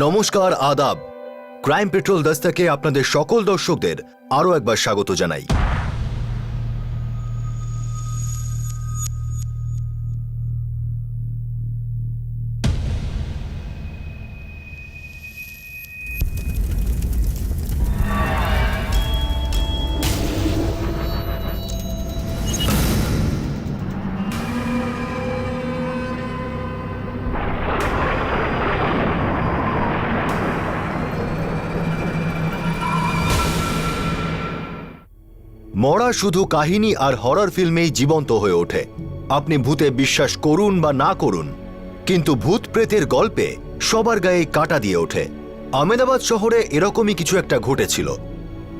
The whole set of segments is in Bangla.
নমস্কার, আদাব। ক্রাইম পেট্রোল দস্তাকে আপনাদের সকল দর্শকদের আরও একবার স্বাগত জানাই। মরা শুধু কাহিনী আর হরর ফিল্মেই জীবন্ত হয়ে ওঠে। আপনি ভূতে বিশ্বাস করুন বা না করুন, কিন্তু ভূত প্রেতের গল্পে সবার গায়ে কাঁটা দিয়ে ওঠে। আহমেদাবাদ শহরে এরকমই কিছু একটা ঘটেছিল।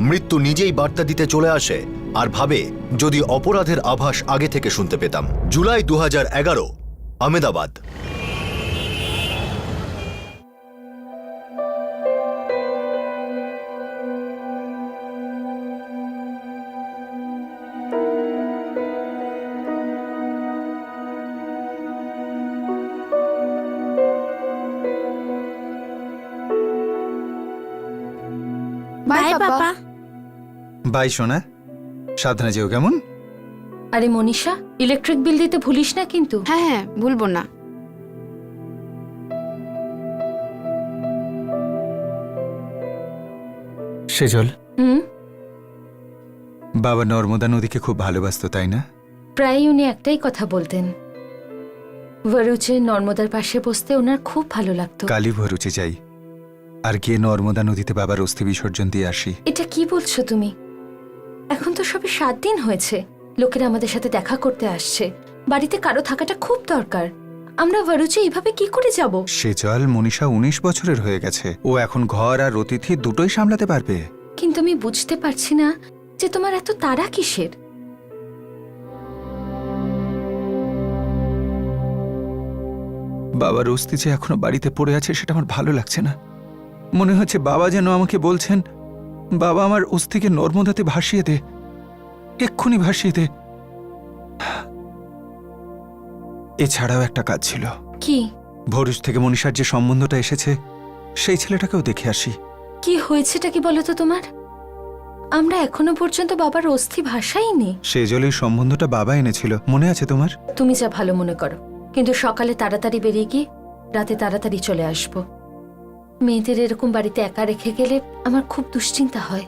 মৃত্যু নিজেই বার্তা দিতে চলে আসে আর ভাবে যদি অপরাধের আভাস আগে থেকে শুনতে পেতাম। জুলাই 2011, আহমেদাবাদ। বাই পাপা। বাই সোনা, সাবধানে যেও। কেমন? আরে মনীষা, ইলেকট্রিক বিল দিতে ভুলিস না কিন্তু। হ্যাঁ হ্যাঁ, ভুলবো না। সেজল, হুম, বাবা নর্মদা নদীকে খুব ভালোবাসতো, তাই না? প্রায় উনি একটাই কথা বলতেন, ভরুচে নর্মদার পাশে বসতে ওনার খুব ভালো লাগতো। কালী ভরুচে যাই আর গিয়ে নর্মদা নদীতে বাবার অস্থি বিসর্জন দিয়ে আসি। এটা কি বলছো তুমি? এখন তো সবে 7 দিন হয়েছে। লোকেরা আমাদের সাথে দেখা করতে আসছে। বাড়িতে কারো থাকাটা খুব দরকার। আমরা ভরুচে এইভাবে কি করে যাব? সেজল, মনীষা 19 বছরের হয়ে গেছে। ও এখন ঘর আর অতিথি দুটোই সামলাতে পারবে। কিন্তু আমি বুঝতে পারছি না যে তোমার এত তাড়া কিসের। বাবার অস্থি যে এখনো বাড়িতে পড়ে আছে সেটা আমার ভালো লাগছে না। মনে হচ্ছে বাবা যেন আমাকে বলছেন, বাবা আমার অস্থিকে নর্মদাতে ভাসিয়ে দে, এক্ষুনি ভাসিয়ে দে। এছাড়াও একটা কাজ ছিল। কি? ভরুচ থেকে মনীষার যে সম্বন্ধটা এসেছে সেই ছেলেটাকেও দেখে আসি। কি হয়েছেটা কি বলো তো তোমার? আমরা এখনো পর্যন্ত বাবার অস্থি ভাসাইনি। সেজলের সম্বন্ধটা বাবা এনেছিল, মনে আছে তোমার? তুমি যা ভালো মনে করো, কিন্তু সকালে তাড়াতাড়ি বেরিয়ে গিয়ে রাতে তাড়াতাড়ি চলে আসবো। মেয়েদের এরকম বাড়িতে একা রেখে গেলে আমার খুব দুশ্চিন্তা হয়।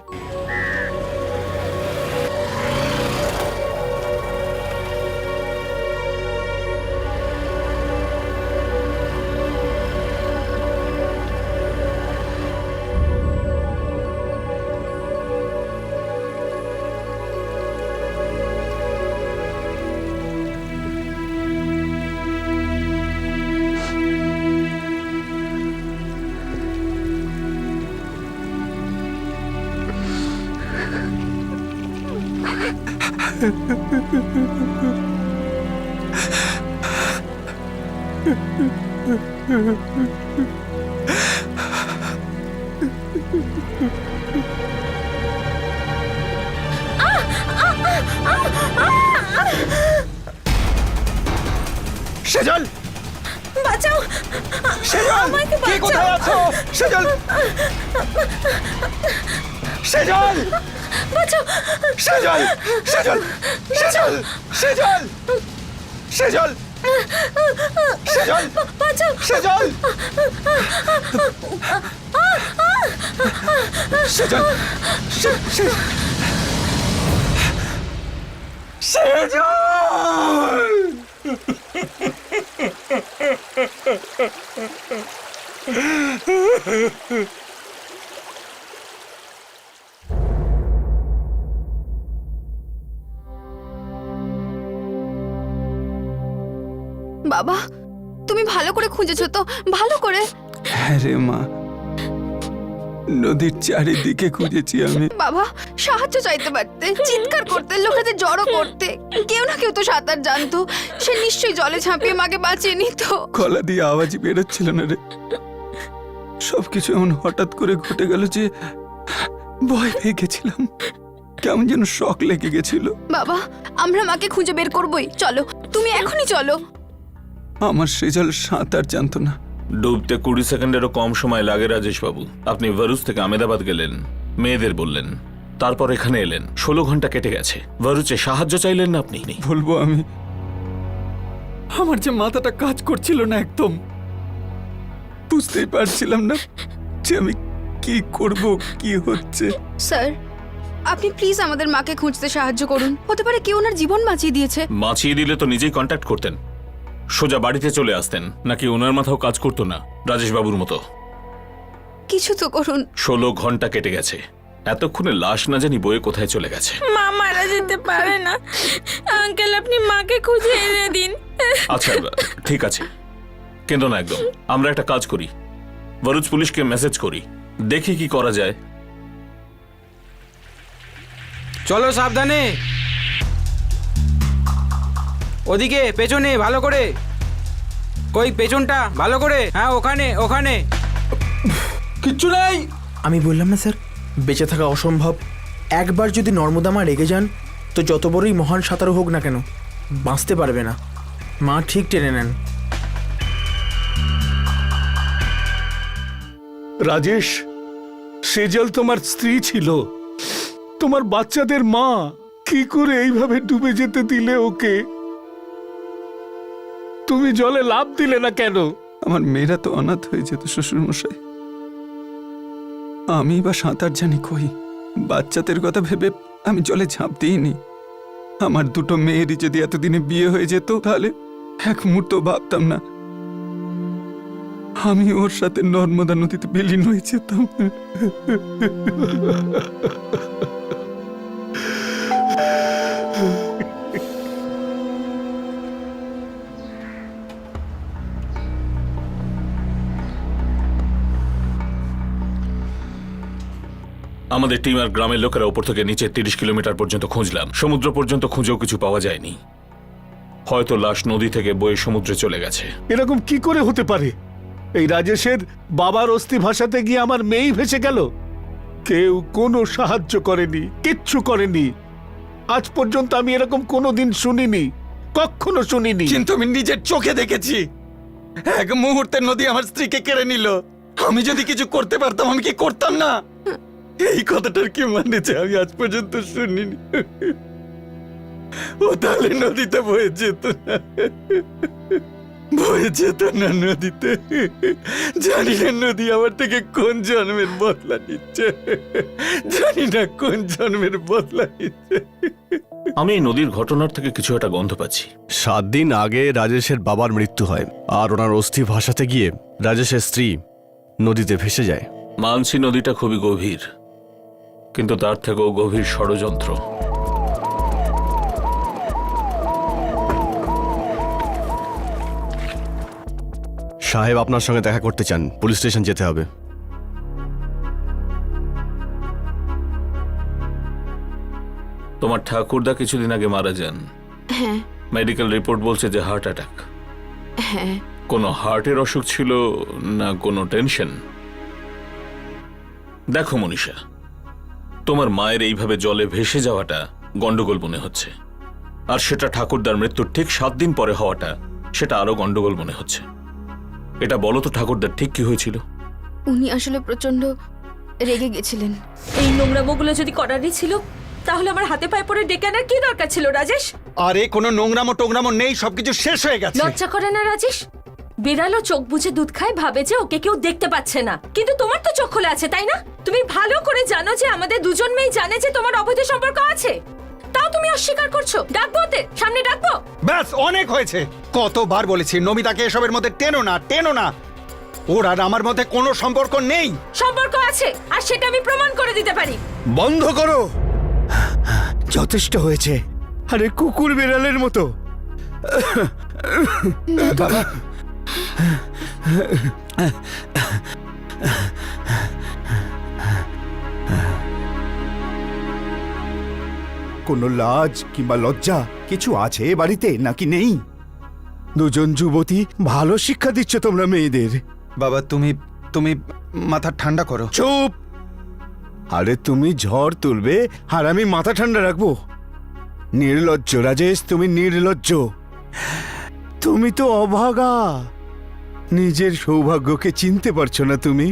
সেজল, বাঁচাও! সেজল, কে কোথায় আছো? সেজল, সেজল, বাঁচাও! সেজল, সেজল, সেজল, সেজল, সেজল, সেজল, বাঁচাও! সেজল, সেজল, সেজল। বাবা, তুমি ভালো করে খুঁজেছো তো? ভালো করে। হ্যাঁ রে মা, নদীর চারিদিকে খুঁজেছি আমি। বাবা, সাহায্য চাইতে পারতে, চিৎকার করতে, লোকেদের জড়ো করতে। কেউ না কেউ তো সাঁতার জানতো। সে নিশ্চয়ই জলে ঝাঁপিয়ে মাকে বাঁচিয়ে নিত। গলা দিয়ে আওয়াজই বেরোচ্ছিল না রে। সবকিছু এমন হঠাৎ করে ঘটে গেল যে ভয় পেয়ে গেছিলাম। কেমন যেন শক লেগে গেছিল। বাবা, আমরা মাকে খুঁজে বের করবই। চলো, তুমি এখনই চলো। আমার সেজল সাঁতার জানতো না, ডুবতে 20 সেকেন্ডেরও কম সময় লাগে রাজেশ বাবু। আপনি ভারুচ থেকে আমেদাবাদ গেলেন, মেয়েদের বললেন, তারপর এখানে এলেন, 16 ঘন্টা কেটে গেছে। ভারুচে সাহায্য চাইলেন না আপনি? বলবো আমি, আমার যে মাথাটা কাজ করছিল না একদম, বুঝতেই পারছিলাম না যে আমি কি করব, কি হচ্ছে। স্যার, আপনি প্লিজ আমাদের মাকে খুঁজতে সাহায্য করুন। হতে পারে কেউ ওনার জীবন বাঁচিয়ে দিয়েছে। বাঁচিয়ে দিলে তো নিজেই কন্ট্যাক্ট করতেন, সোজা বাড়িতে চলে আসতেন। নাকি ওনার মাথাও কাজ করতো না রাজেশ বাবুর মতো? কিছু তো করুন। 16 ঘন্টা কেটে গেছে, এতক্ষণে লাশ না জানি বয়ে কোথায় চলে গেছে। মা মারা যেতে পারে না আঙ্কেল, আপনি মাকে খুঁজে এনে দিন। আচ্ছা ঠিক আছে, কেন না একদম। আমরা একটা কাজ করি, ভারুচ পুলিশকে মেসেজ করি, দেখি কি করা যায়। চলো সাবধানে, ওদিকে পেছনে ভালো করে, কই পেছনটা ভালো করে, হ্যাঁ ওখানে ওখানে। কিচ্ছু নাই। আমি বললাম না স্যার, বেঁচে থাকা অসম্ভব। একবার যদি নর্মদামা রেগে যান তো যত বড়ই মহান সাঁতারু হোক না কেন, বাঁচতে পারবে না। মা ঠিক টেনে নেন। রাজেশ, সেজল তোমার স্ত্রী ছিল, তোমার বাচ্চাদের মা। কি করে এইভাবে ডুবে যেতে দিলে ওকে? তুমি জলে লাফ দিলে না কেন? আমার মেয়েরা তো অনাথ হয়ে যেত শ্বশুর মশাই, আমি বা সাঁতার জানি কই। বাচ্চাদের কথা ভেবে আমি জলে ঝাঁপ দিইনি। আমার দুটো মেয়েরই যদি এতদিনে বিয়ে হয়ে যেত, তাহলে এক মুহূর্ত ভাবতাম না আমি ওর সাথে নর্মদা নদীতে বিলীন হয়ে যেতাম। আমাদের টিম আর গ্রামের লোকেরা উপর থেকে নিচে 30 কিলোমিটার পর্যন্ত খুঁজলাম, সমুদ্র পর্যন্ত খুঁজেও কিছু পাওয়া যায়নি। হয়তো লাশ নদী থেকে বয়ে সমুদ্রে চলে গেছে। এরকম কি করে হতে পারে? এই রাজেশের বাবার অস্থি ভাসাতে গিয়ে আমার মেয়েই ভেসে গেল। কেউ কোনো সাহায্য করেনি, কিচ্ছু করেনি। আজ পর্যন্ত আমি এরকম কোনোদিন শুনিনি, কখনো শুনিনি। কিন্তু আমি নিজের চোখে দেখেছি, এক মুহূর্তে নদী আমার স্ত্রীকে কেড়ে নিল। আমি যদি কিছু করতে পারতাম, আমি কি করতাম না? এই কথাটার কি মানে যে আমি আজ পর্যন্ত শুনিনি? ও তাহলে নদীতে বয়ে যেত না, বয়ে যেত না নদীতে। জানি না নদী আমার থেকে কোন জন্মের বদলা নিচ্ছে, জানি না কোন জন্মের বদলা নিচ্ছে। আমি এই নদীর ঘটনার থেকে কিছু একটা গন্ধ পাচ্ছি। 7 দিন আগে রাজেশের বাবার মৃত্যু হয়, আর ওনার অস্থি ভাসাতে গিয়ে রাজেশের স্ত্রী নদীতে ভেসে যায়। মানসি নদীটা খুবই গভীর, কিন্তু তার থেকেও গভীর ষড়যন্ত্র। সাহেব আপনার সঙ্গে দেখা করতে চান, পুলিশ স্টেশন যেতে হবে। তোমার ঠাকুরদা কিছুদিন আগে মারা যান। হ্যাঁ মেডিকেল রিপোর্ট বলছে যে হার্ট অ্যাটাক। হ্যাঁ। কোনো হার্টের অসুখ ছিল না কোনো টেনশন? দেখো মনীষা, তোমার মায়ের এইভাবে জলে ভেসে যাওয়াটা গন্ডগোল মনে হচ্ছে, আর সেটা ঠাকুরদার মৃত্যুর ঠিক 7 দিন পরে হওয়াটা সেটা আরো গন্ডগোল মনে হচ্ছে। এটা বলো তো ঠাকুরদার ঠিক কি হয়েছিল? উনি আসলে প্রচন্ড রেগে গেছিলেন। এই নোংরামোগুলো যদি করারই ছিল, তাহলে আমার হাতে পায়ে পড়ে ডেকে আনার কি দরকার ছিল রাজেশ? আরে কোনো নোংরামো টোংরামো নেই, সবকিছু শেষ হয়ে গেছে। লজ্জা করে না রাজেশ? বিড়ালও চোখ বুজে দুধ খায়, ভাবে যে ওকে কেউ দেখতে পাচ্ছে না, কিন্তু তোমার তো চোখ খোলা আছে, তাই না? তুমি ভালো করে জানো যে আমাদের দুজন মেয়ে জানে যে তোমার অবৈধ সম্পর্ক আছে, তাও তুমি অস্বীকার করছো। ডাকবো ওদের সামনে, ডাকবো? ব্যাস, অনেক হয়েছে। কতবার বলেছি নমিতাকে এসবের মধ্যে টেনো না, টেনো না। ওর আর আমার মধ্যে কোনো সম্পর্ক নেই। সম্পর্ক আছে, আর সেটা আমি প্রমাণ করে দিতে পারি। বন্ধ করো, যথেষ্ট হয়েছে। আরে কুকুর বিড়ালের মতো। কোনো লাজ কিংবা লজ্জা কিছু আছে এ বাড়িতে নাকি নেই? দুজন যুবতী, ভালো শিক্ষা দিচ্ছ তোমরা মেয়েদের। বাবা, তুমি মাথা ঠান্ডা করো। চুপ! আরে তুমি ঝড় তুলবে আর আমি মাথা ঠান্ডা রাখবো? নির্লজ্জ রাজেশ, তুমি নির্লজ্জ। তুমি তো অভাগা। নিজের সৌভাগ্যকে চিনতে পারছো না তুমি?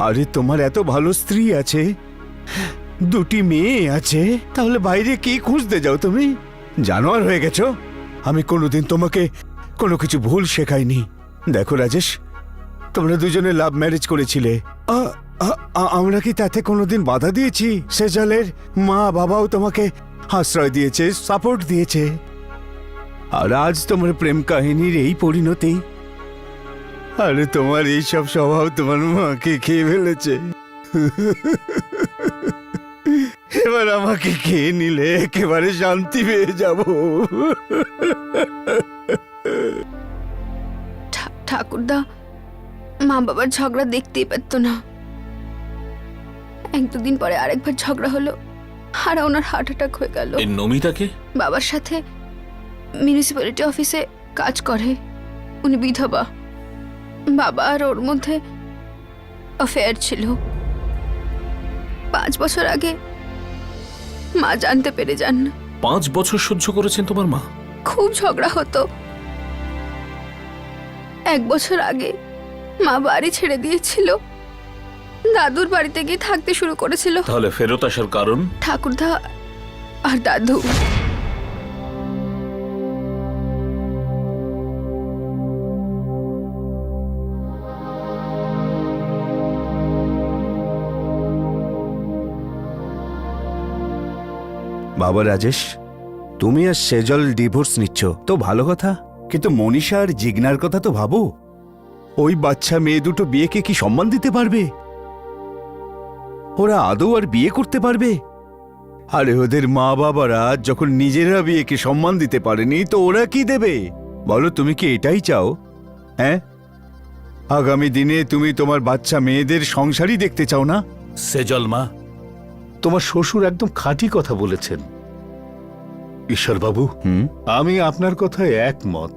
আরে তোমার এত ভালো স্ত্রী আছে, দুটি মেয়ে আছে, তাহলে বাইরে কি খুঁজতে যাও তুমি? জানোয়ার হয়ে গেছো। আমি কোনোদিন তোমাকে কোনো কিছু ভুল শেখাইনি। দেখো রাজেশ, তোমরা দুজনে লাভ ম্যারেজ করেছিলে। আমরা কি তাতে কোনোদিন বাধা দিয়েছি? সেজালের মা বাবাও তোমাকে আশ্রয় দিয়েছে, সাপোর্ট দিয়েছে। আর আজ তোমার প্রেম কাহিনীর এই পরিণতি। আরে তোমার এই সব স্বভাব তোমার মাকে খেয়ে ফেলেছে। এবার আমাকে খেয়ে নিলে একেবারে শান্তি পেয়ে যাব। ঠাকুরদা মা বাবার ঝগড়া দেখতেই পারতো না। এক দুদিন পরে আরেকবার ঝগড়া হলো আর ওনার হার্ট অ্যাটাক হয়ে গেল। এই নমিতাকে? বাবার সাথে মিউনিসিপ্যালিটি অফিসে কাজ করে। উনি বিধবা। বাবা আর ওর মধ্যে অ্যাফেয়ার ছিল। 5 বছর আগে মা জানতে পেরে যান। 5 বছর সহ্য করেছেন তোমার মা? খুব ঝগড়া হতো। 1 বছর আগে মা বাড়ি ছেড়ে দিয়েছিল, দাদুর বাড়িতে গিয়ে থাকতে শুরু করেছিল। তাহলে ফেরত আসার কারণ? ঠাকুরদা আর দাদু। বাবা রাজেশ, তুমি আর সেজল ডিভোর্স নিচ্ছ তো ভালো কথা, কিন্তু মনীষা আর জিগনার কথা তো ভাবো। ওই বাচ্চা মেয়ে দুটো বিয়েকে কি সম্মান দিতে পারবে? ওরা আদৌ আর বিয়ে করতে পারবে? আরে ওদের মা বাবারা যখন নিজেরা বিয়েকে সম্মান দিতে পারেনি তো ওরা কি দেবে? বলো, তুমি কি এটাই চাও? হ্যাঁ, আগামী দিনে তুমি তোমার বাচ্চা মেয়েদের সংসারই দেখতে চাও না? সেজল মা, তোমার শ্বশুর একদম খাঁটি কথা বলেছেন। ঈশ্বরবাবু, আমি আপনার কথায় একমত।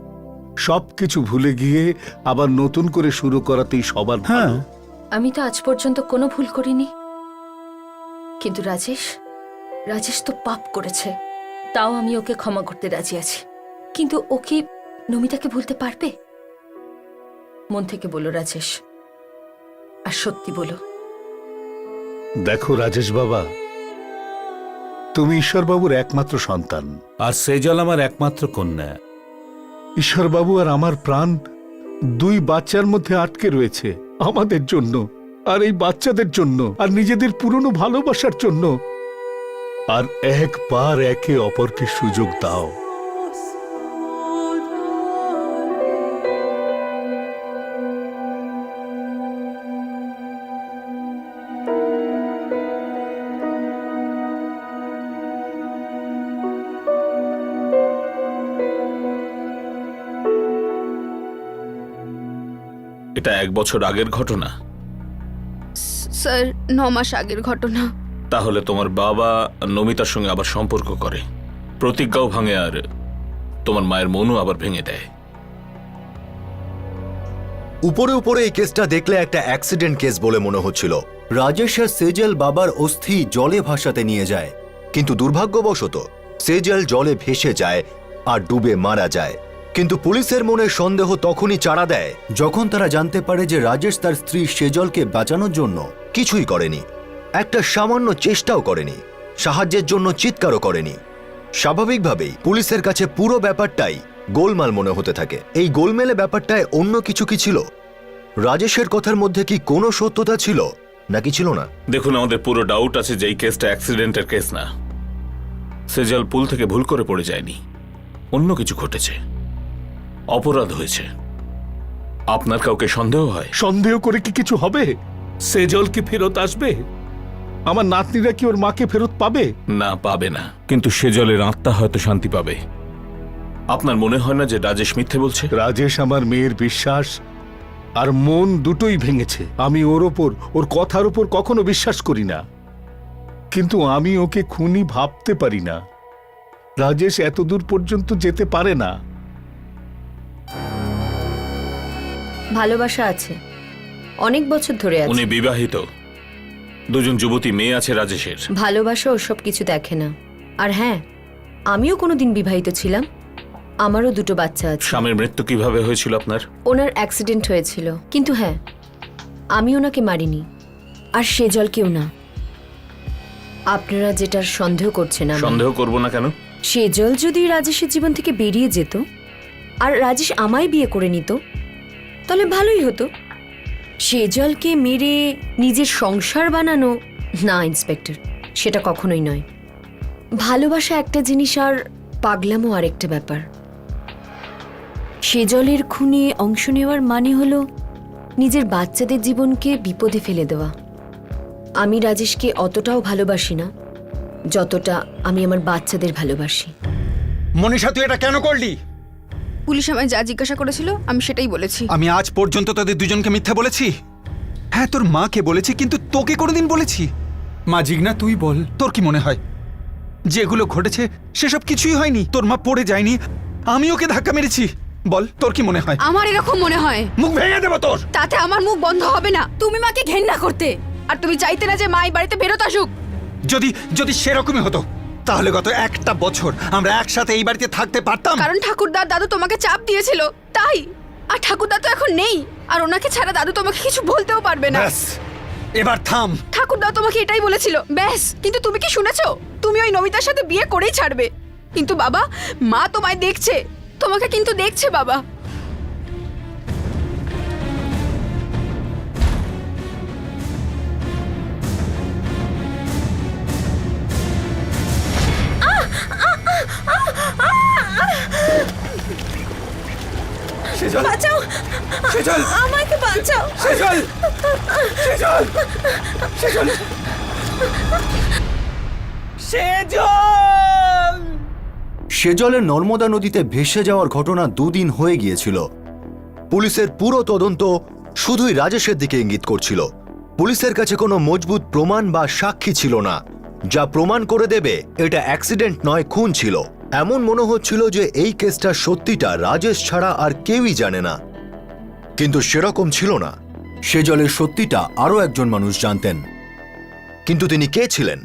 সবকিছু ভুলে গিয়ে আবার নতুন করে শুরু করাতেই সবার ভালো। আমি তো আজ পর্যন্ত কোনো ভুল করিনি, কিন্তু রাজেশ তো পাপ করেছে। তাও আমি ওকে ক্ষমা করতে রাজি আছি। কিন্তু ও কি নমিতাকে ভুলতে পারবে? মন থেকে বলো রাজেশ, আর সত্যি বলো। দেখো রাজেশ বাবা, তুমি ঈশ্বরবাবুর একমাত্র সন্তান, আর সেজল আমার একমাত্র কন্যা। ঈশ্বরবাবু আর আমার প্রাণ 2 বাচ্চার মধ্যে আটকে রয়েছে, আমাদের জন্য, আর এই বাচ্চাদের জন্য, আর নিজেদের পুরনো ভালোবাসার জন্য। আর একবার একে অপরকে সুযোগ দাও। এটা 1 বছর আগের ঘটনা? স্যার 9 মাস আগের ঘটনা। তাহলে তোমার বাবা নমিতার সঙ্গে আবার সম্পর্ক করে, প্রতিজ্ঞাও ভাঙে, আর তোমার মায়ের মনও আবার ভেঙে দেয়। উপরে উপরে এই কেসটা দেখলে একটা অ্যাক্সিডেন্ট কেস বলে মনে হচ্ছিল। রাজেশ আর সেজল বাবার অস্থি জলে ভাসাতে নিয়ে যায়, কিন্তু দুর্ভাগ্যবশত সেজল জলে ভেসে যায় আর ডুবে মারা যায়। কিন্তু পুলিশের মনে সন্দেহ তখনই চাড়া দেয় যখন তারা জানতে পারে যে রাজেশ তার স্ত্রী সেজলকে বাঁচানোর জন্য কিছুই করেনি, একটা সামান্য চেষ্টাও করেনি, সাহায্যের জন্য চিৎকারও করেনি। স্বাভাবিকভাবেই পুলিশের কাছে পুরো ব্যাপারটাই গোলমাল মনে হতে থাকে। এই গোলমেলে ব্যাপারটায় অন্য কিছু কি ছিল? রাজেশের কথার মধ্যে কি কোনো সত্যতা ছিল নাকি ছিল না? দেখুন, আমাদের পুরো ডাউট আছে যে এই কেসটা অ্যাক্সিডেন্টের কেস না। সেজল পুল থেকে ভুল করে পড়ে যায়নি, অন্য কিছু ঘটেছে, অপরাধ হয়েছে। আপনার কাউকে সন্দেহ হয়? সন্দেহ করে কি কিছু হবে? সেজল কি ফেরত আসবে? আমার নাতনিরা কি ওর মাকে ফেরত পাবে? না, পাবে না, কিন্তু সেজলের আত্মা হয়তো শান্তি পাবে। আপনার মনে হয় না যে রাজেশ মিথ্যে বলছে? রাজেশ আমার মেয়ের বিশ্বাস আর মন দুটোই ভেঙেছে। আমি ওর কথার উপর কখনো বিশ্বাস করি না, কিন্তু আমি ওকে খুনি ভাবতে পারি না। রাজেশ এতদূর পর্যন্ত যেতে পারে না। ভালোবাসা আছে, অনেক বছর ধরে আছে। উনি বিবাহিত, 2 যুবতী মেয়ে আছে রাজেশের। ভালোবাসা ওসব কিছু দেখে না। আর হ্যাঁ, আমিও কোনোদিন বিবাহিত ছিলাম, আমারও দুটো বাচ্চা আছে। স্বামীর মৃত্যু কিভাবে হয়েছিল আপনার? ওনার অ্যাক্সিডেন্ট হয়েছিল, কিন্তু হ্যাঁ, আমি ওনাকে মারিনি, আর সেজলকেও না। আপনারা যেটার সন্দেহ করছেন, সন্দেহ করব না কেন? সেজল যদি রাজেশের জীবন থেকে বেরিয়ে যেত আর রাজেশ আমায় বিয়ে করে নিত, তাহলে ভালোই হতো। সেজলকে মেরে নিজের সংসার বানানো, না ইন্সপেক্টর, সেটা কখনোই নয়। ভালোবাসা একটা জিনিস, আর পাগলামও আরেকটা ব্যাপার। সেজলের খুনে অংশ নেওয়ার মানে হলো নিজের বাচ্চাদের জীবনকে বিপদে ফেলে দেওয়া। আমি রাজেশকে অতটাও ভালোবাসি না যতটা আমি আমার বাচ্চাদের ভালোবাসি। মনীষা, তুই এটা কেন করলি? পুলিশ আমায় যা জিজ্ঞাসা করেছিল আমি সেটাই বলেছি। আমি আজ পর্যন্ত তাদের দুজনকে মিথ্যা বলেছি? হ্যাঁ, তোর মাকে বলেছি, কিন্তু তোকে কোনোদিন বলেছি? মা জিগনা, তুই বল, তোর কি মনে হয় যেগুলো ঘটেছে সেসব কিছুই হয়নি? তোর মা পড়ে যায়নি, আমি ওকে ধাক্কা মেরেছি। বল, তোর কি মনে হয়? আমার এরকম মনে হয়। মুখ ভেঙে দেবো তোর। তাতে আমার মুখ বন্ধ হবে না। তুমি মাকে ঘেন্না করতে, আর তুমি চাইতে না যে মা এই বাড়িতে ফেরত আসুক। যদি যদি সেরকমই হতো, তাহলে গত একটা বছর আমরা একসাথে এই বাড়িতে থাকতে পারতাম। কারণ ঠাকুরদার দাদু তোমাকে চাপ দিয়েছিল, তাই। আর ঠাকুরদা তো এখন নেই, আর ওনাকে ছাড়া দাদু তোমাকে কিছু বলতেও পারবে না। ব্যাস, এবার থাম। ঠাকুরদা তোমাকে এটাই বলেছিল, ব্যাস। কিন্তু তুমি কি শুনেছো? তুমি ওই নমিতার সাথে বিয়ে করেই ছাড়বে। কিন্তু বাবা, মা তোমায় দেখছে, তোমাকে কিন্তু দেখছে বাবা। সেজল, বাঁচাও, সেজল, আমাকে বাঁচাও। সেজল, সেজল, সেজল, সেজল। সেজলের নর্মদা নদীতে ভেসে যাওয়ার ঘটনা 2 দিন হয়ে গিয়েছিল। পুলিশের পুরো তদন্ত শুধুই রাজেশের দিকে ইঙ্গিত করছিল। পুলিশের কাছে কোনো মজবুত প্রমাণ বা সাক্ষী ছিল না যা প্রমাণ করে দেবে এটা অ্যাক্সিডেন্ট নয়, খুন ছিল। এমন মনে হচ্ছিল যে এই কেসটা সত্যিটা রাজেশ ছাড়া আর কেউই জানে না, কিন্তু সেরকম ছিল না। সেজলের সত্যিটা আরও একজন মানুষ জানতেন, কিন্তু তিনি কে ছিলেন?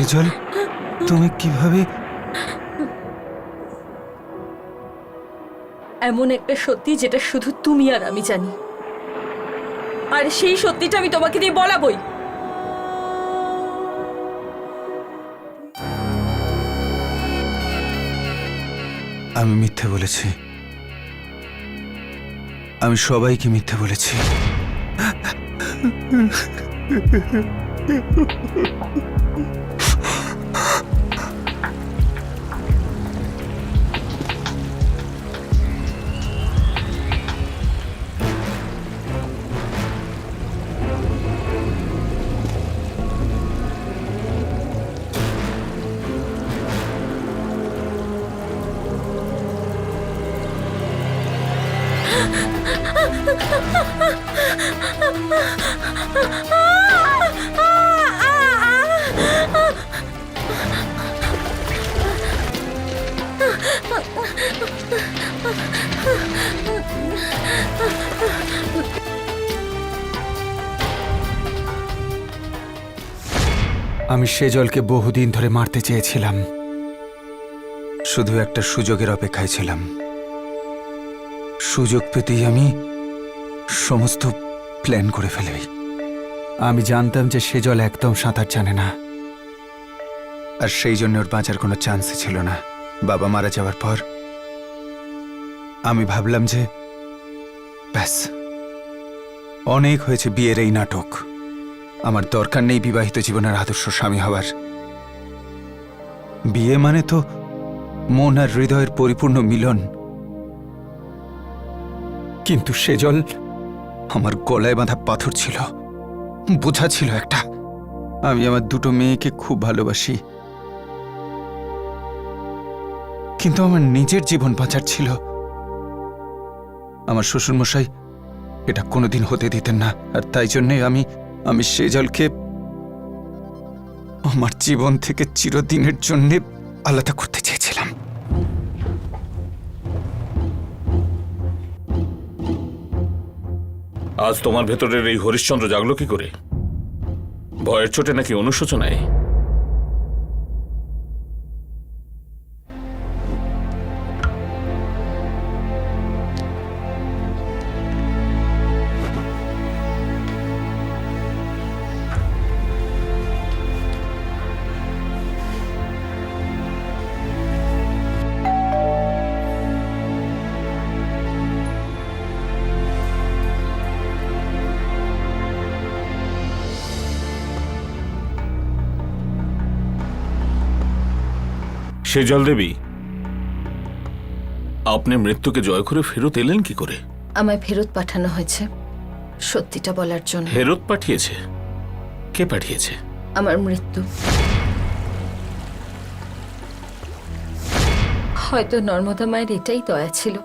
সেজল, তুমি কিভাবে? এমন একটা সত্যি যেটা শুধু তুমি আর আমি জানি, আর সেই সত্যিটা আমি তোমাকে দিয়ে বলাবই। আমি মিথ্যে বলেছি, আমি সবাইকে মিথ্যে বলেছি। আমি সেজলকে বহুদিন ধরে মারতে চেয়েছিলাম, শুধু একটা সুযোগের অপেক্ষায় ছিলাম। সুযোগ পেতেই আমি সমস্ত প্ল্যান করে ফেলি। আমি জানতাম যে সেজল একদম সাঁতার জানে না, আর সেই জন্য ওর বাঁচার কোনো চান্সই ছিল না। বাবা মারা যাওয়ার পর আমি ভাবলাম যে ব্যাস, অনেক হয়েছে বিয়ের এই নাটক। আমার দরকার নেই বিবাহিত জীবনের আদর্শ স্বামী হওয়ার। বিয়ে মানে তো মন আর হৃদয়ের পরিপূর্ণ মিলন। কিন্তু সেজল আমার গলায় বাঁধা পাথর ছিল, বোঝা ছিল একটা। আমি আমার দুটো মেয়েকে খুব ভালোবাসি, কিন্তু আমার নিজের জীবন বাঁচার ছিল। আমার শ্বশুরমশাই এটা কোনোদিন হতে দিতেন না, আর তাই জন্যে আমি সেজলকে আমার জীবন থেকে চিরদিনের জন্য আলাদা করতে চেয়েছিলাম। আজ তোমার ভেতরের এই হরিশ্চন্দ্র জাগলো কি করে? ভয়ের চোটে নাকি অনুশোচনায়? সেজল দেবী, আপনি মৃত্যুকে জয় করে ফেরত এলেন কি করে? আমায় ফেরত পাঠানো হয়েছে সত্যিটা বলার জন্য। ফেরত পাঠিয়েছে? কে পাঠিয়েছে? আমার মৃত্যু। হয়তো নর্মদা মায়ের এটাই দয়া ছিল,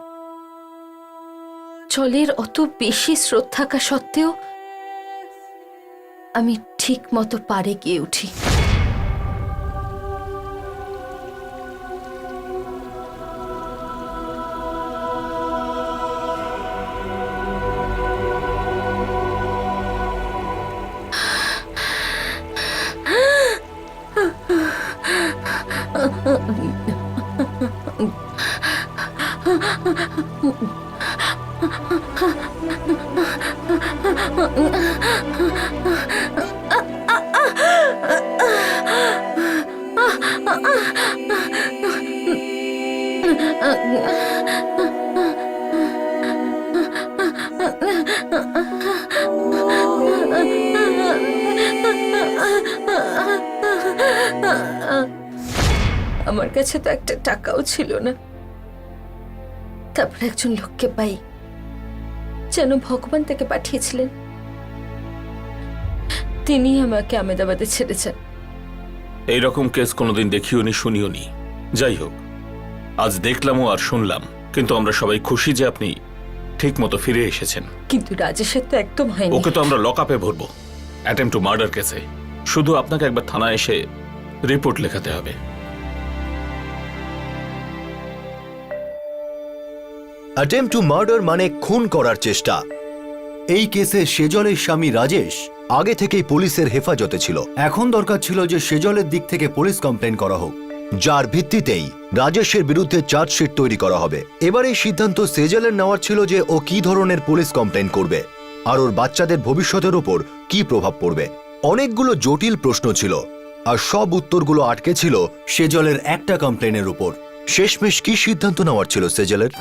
জলের অত বেশি স্রোত থাকা সত্ত্বেও আমি ঠিক মতো পাড়ে গিয়ে উঠি। আমার কাছে তো একটা টাকাও ছিল না। তারপর একজন লোককে পাই, যেন ভগবান তাকে পাঠিয়েছিলেন। তিনি আমাকে আহমেদাবাদে ছেড়েছেন। এইরকম কেস কোনোদিন দেখিওনি, শুনিওনি। যাই হোক, আজ দেখলামও আর শুনলাম, কিন্তু আমরা সবাই খুশি যে আপনি ঠিক মতো ফিরে এসেছেন। কিন্তু রাজেশের তো একদম হয়নি। ওকে তো আমরা লকআপে ভরবো, অ্যাটেম্পট টু মার্ডার কেসে। শুধু আপনাকে একবার থানায় এসে রিপোর্ট লেখাতে হবে। অ্যাটেম্পট টু মার্ডার মানে খুন করার চেষ্টা। এই কেসে সেজলের স্বামী রাজেশ আগে থেকেই পুলিশের হেফাজতে ছিল। এখন দরকার ছিল যে সেজলের দিক থেকে পুলিশ কমপ্লেন করা হোক, যার ভিত্তিতেই রাজেশের বিরুদ্ধে চার্জশিট তৈরি করা হবে। এবার এই সিদ্ধান্ত সেজলের নেওয়ার ছিল যে ও কি ধরনের পুলিশ কমপ্লেন করবে আর ওর বাচ্চাদের ভবিষ্যতের উপর কি প্রভাব পড়বে। অনেকগুলো জটিল প্রশ্ন ছিল আর সব উত্তরগুলো আটকে ছিল সেজলের একটা কমপ্লেনের উপর। শেষমেশ কি সিদ্ধান্ত নেওয়ার ছিল সেজলের?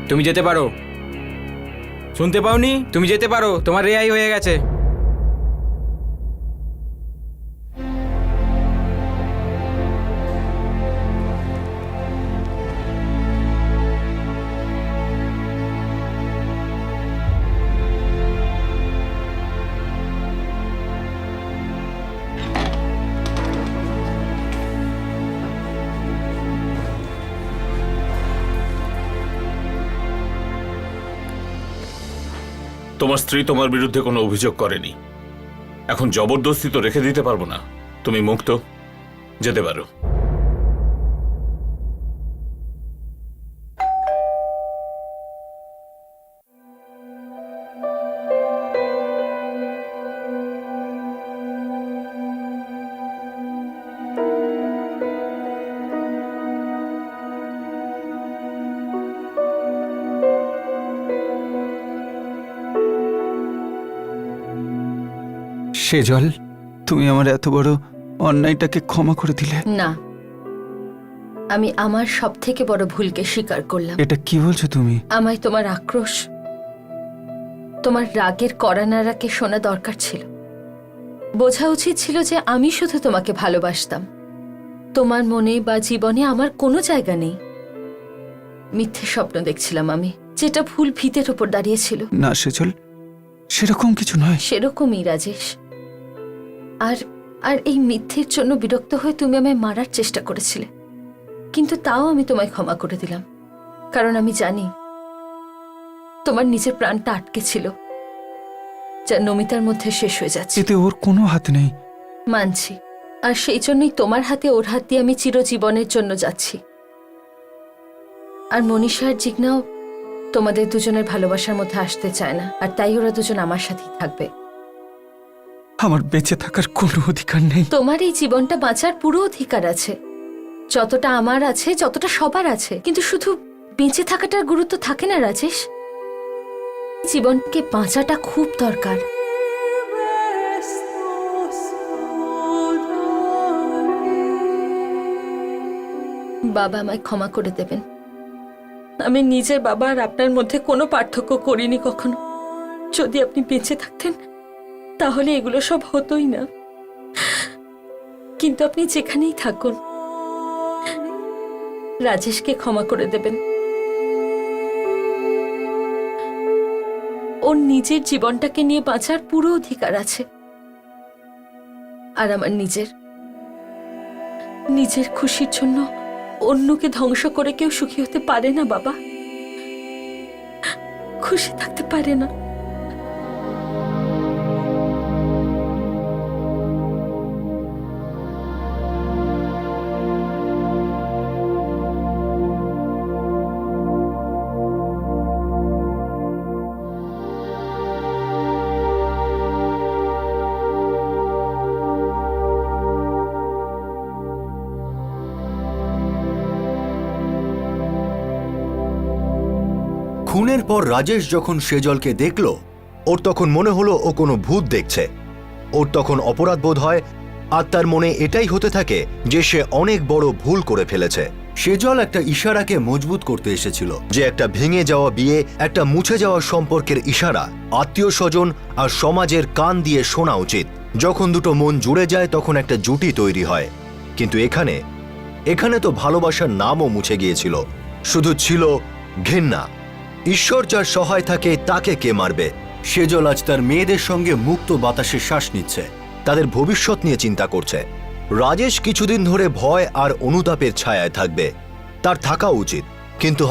তুমি যেতে পারো। শুনতে পাওনি? তুমি যেতে পারো, তোমার রেহাই হয়ে গেছে। তোমার স্ত্রী তোমার বিরুদ্ধে কোনো অভিযোগ করেনি। এখন জবরদস্তি তো রেখে দিতে পারবো না। তুমি মুক্ত, যেতে পারো। সেজল, তুমি আমার এত বড় অন্যায়টাকে ক্ষমা করে দিলে। না, আমি আমার সব থেকে বড় ভুলকে স্বীকার করলাম। এটা কি বলছো তুমি? আমায় তোমার আক্রোশ, তোমার রাগের কড়া নাড়াকে শোনা দরকার ছিল। বোঝা উচিত ছিল যে আমি শুধু তোমাকে ভালোবাসতাম, তোমার মনে বা জীবনে আমার কোনো জায়গা নেই। মিথ্যে স্বপ্ন দেখছিলাম আমি, যেটা ভুল ভিতের ওপর দাঁড়িয়েছিল। না সেজল, সেরকম কিছু নয়। সেরকমই রাজেশ। আর আর এই মিথ্যের জন্য বিরক্ত হয়ে তুমি আমায় মারার চেষ্টা করেছিলে, কিন্তু তাও আমি তোমায় ক্ষমা করে দিলাম, কারণ আমি জানি তোমার নিজের প্রাণটা আটকে ছিল, যা নমিতার মধ্যে শেষ হয়ে যাচ্ছে। এতে ওর কোনো হাত নেই। মানছি, আর সেই জন্যই তোমার হাতে ওর হাত দিয়ে আমি চিরজীবনের জন্য যাচ্ছি। আর মনীষা আর জিজ্ঞাও তোমাদের দুজনের ভালোবাসার মধ্যে আসতে চায় না, আর তাই ওরা দুজন আমার সাথেই থাকবে। আমার বেঁচে থাকার কোনো অধিকার নেই। তোমার এই জীবনটা বাঁচার পুরো অধিকার আছে, যতটা আমার আছে, যতটা সবার আছে, কিন্তু শুধু বেঁচে থাকাটার গুরুত্ব থাকে না রাজেশ। জীবনকে বাঁচাটা খুব দরকার। বাবা আমায় ক্ষমা করে দেবেন। আমি নিজের বাবা আর আপনার মধ্যে কোনো পার্থক্য করিনি কখনো। যদি আপনি বেঁচে থাকতেন তাহলে এগুলো সব হতোই না, কিন্তু আপনি যেখানেই থাকুন রাজেশকে ক্ষমা করে দেবেন। ওর নিজের জীবনটাকে নিয়ে বাঁচার পুরো অধিকার আছে, আর আমার নিজের খুশির জন্য অন্যকে ধ্বংস করে কেউ সুখী হতে পারে না বাবা, খুশি থাকতে পারে না। খুনের পর রাজেশ যখন সেজলকে দেখল, ওর তখন মনে হলো ও কোনো ভূত দেখছে। ওর তখন অপরাধ বোধ হয়, আর তার মনে এটাই হতে থাকে যে সে অনেক বড় ভুল করে ফেলেছে। সেজল একটা ইশারাকে মজবুত করতে এসেছিল, যে একটা ভেঙে যাওয়া বিয়ে, একটা মুছে যাওয়া সম্পর্কের ইশারা আত্মীয় স্বজন আর সমাজের কান দিয়ে শোনা উচিত। যখন দুটো মন জুড়ে যায় তখন একটা জুটি তৈরি হয়। কিন্তু এখানে তো ভালোবাসার নামও মুছে গিয়েছিল, শুধু ছিল ঘৃণা। ঈশ্বর যার সহায় থাকে তাকে কে মারবে? সেজল আজ তার মেয়েদের সঙ্গে মুক্ত বাতাসে শ্বাস নিচ্ছে, তাদের ভবিষ্যৎ নিয়ে চিন্তা করছে। রাজেশ কিছুদিন ধরে ভয় আর অনুতাপের ছায়ায় থাকবে, তার থাকা উচিত, কিন্তু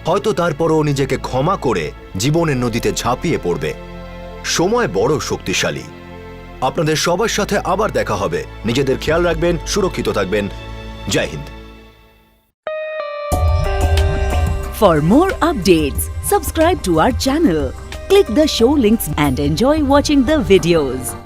হয়তো তারপরও নিজেকে ক্ষমা করে জীবনের নদীতে ঝাঁপিয়ে পড়বে। সময় বড় শক্তিশালী। আপনাদের সবার সাথে আবার দেখা হবে। নিজেদের খেয়াল রাখবেন, সুরক্ষিত থাকবেন। জয় Hind. For more updates, subscribe to our channel, click the show links and enjoy watching the videos.